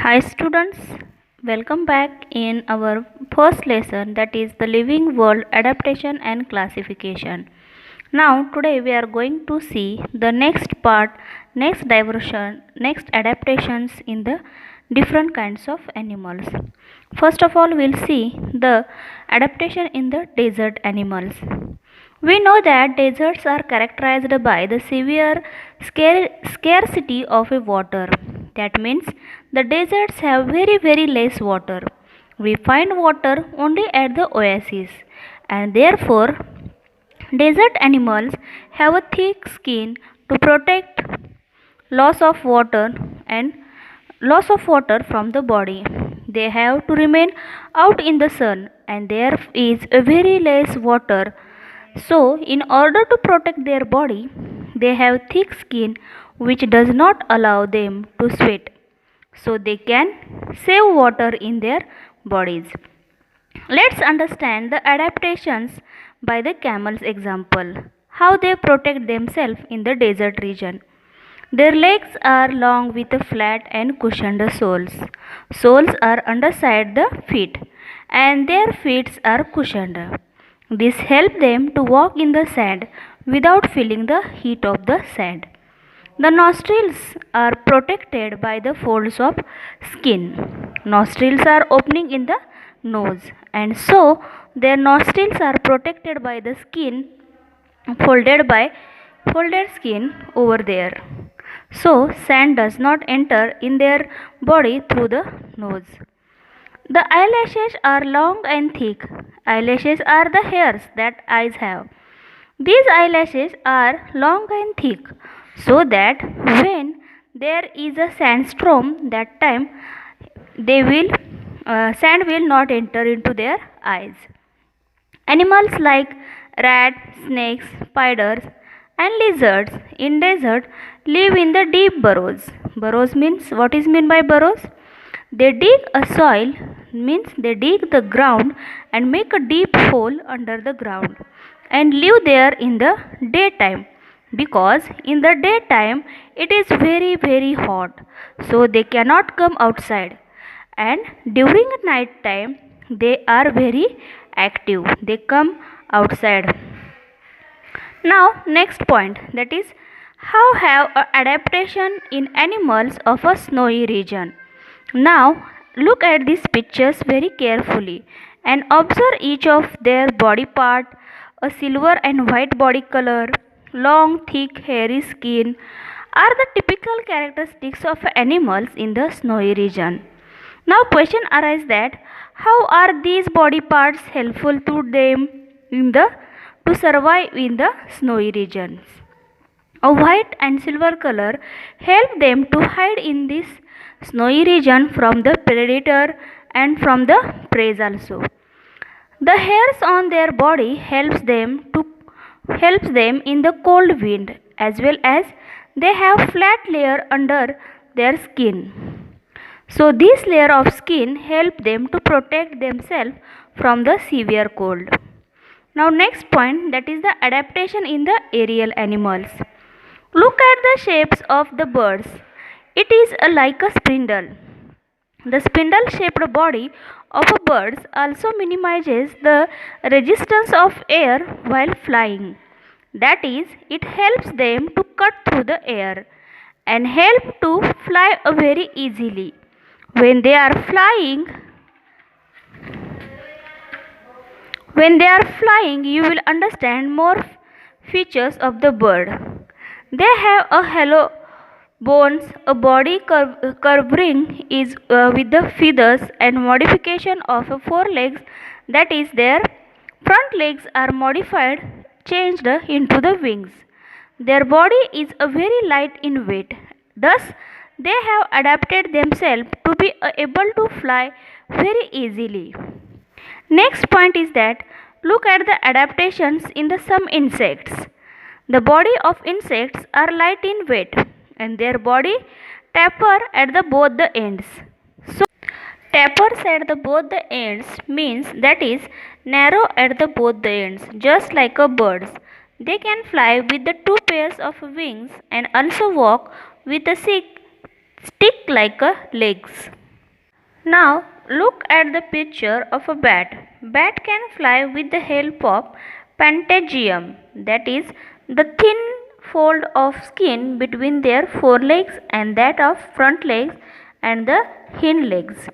Hi students, welcome back in our first lesson, that is the living world adaptation and classification. Now today we are going to see the next part, next diversion, next adaptations in the different kinds of animals. First of all, we'll see the adaptation in the desert animals. We know that deserts are characterized by the severe scarcity of water. That means the deserts have very less water. We find water only at the oases, and therefore desert animals have a thick skin to protect loss of water and loss of water from the body. They have to remain out in the sun, and there is a very less water. So, in order to protect their body, they have thick skin which does not allow them to sweat. So, they can save water in their bodies. Let's understand the adaptations by the camel's example. How they protect themselves in the desert region. Their legs are long with flat and cushioned soles. Soles are underside the feet, and their feet are cushioned. This helps them to walk in the sand without feeling the heat of the sand. The nostrils are protected by the folds of skin. Nostrils are opening in the nose, and so their nostrils are protected by the skin folded by folded skin over there. So sand does not enter in their body through the nose. The eyelashes are long and thick. Eyelashes are the hairs that eyes have. These eyelashes are long and thick so that when there is a sandstorm, that time they will sand will not enter into their eyes. Animals like rats, snakes, spiders, and lizards in desert live in the deep burrows. Burrows means, what is meant by burrows? They dig a soil, means they dig the ground and make a deep hole under the ground and live there in the daytime, because in the daytime it is very hot, so they cannot come outside, and during night time they are very active, they come outside. Now next point, that is how have a adaptation in animals of a snowy region. Now look at these pictures very carefully and observe each of their body part. A silver and white body color, long thick hairy skin are the typical characteristics of animals in the snowy region. Now question arises that how are these body parts helpful to them in the to survive in the snowy regions. A white and silver color help them to hide in this snowy region from the predator and from the prey also. The hairs on their body helps them in the cold wind, as well as they have flat layer under their skin. So this layer of skin help them to protect themselves from the severe cold. Now next point, that is the adaptation in the aerial animals. Look at the shapes of the birds. It is like a spindle. The spindle shaped body of a bird also minimizes the resistance of air while flying. That is, it helps them to cut through the air and help to fly very easily. When they are flying, you will understand more features of the bird. They have a hollow bones, a body covering is with the feathers and modification of forelegs, that is their front legs are modified, changed into the wings. Their body is a very light in weight. Thus, they have adapted themselves to be able to fly very easily. Next point is that look at the adaptations in the some insects. The body of insects are light in weight and their body taper at the both the ends. So tapers at the both the ends means, that is narrow at the both the ends, just like a birds. They can fly with the two pairs of wings and also walk with a stick like a legs. Now look at the picture of a bat. Bat can fly with the help of patagium, that is the thin fold of skin between their forelegs and that of front legs and the hind legs.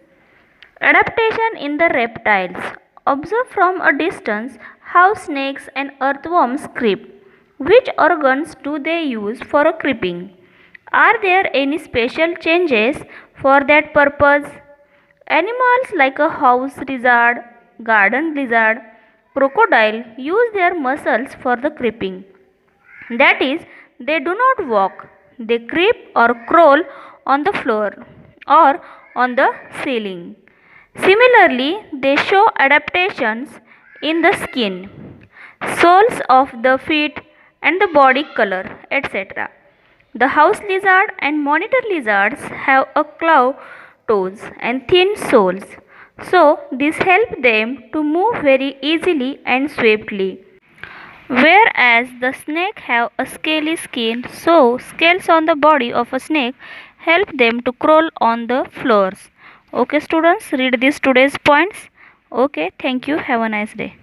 Adaptation in the reptiles. Observe from a distance how snakes and earthworms creep. Which organs do they use for creeping? Are there any special changes for that purpose? Animals like a house lizard, garden lizard, crocodile use their muscles for the creeping. That is, they do not walk, they creep or crawl on the floor or on the ceiling. Similarly, they show adaptations in the skin, soles of the feet, and the body color, etc. The house lizard and monitor lizards have a claw toes and thin soles, so this helps them to move very easily and swiftly. Whereas the snake have a scaly skin, so scales on the body of a snake help them to crawl on the floors. Okay students, read these today's points. Okay, thank you. Have a nice day.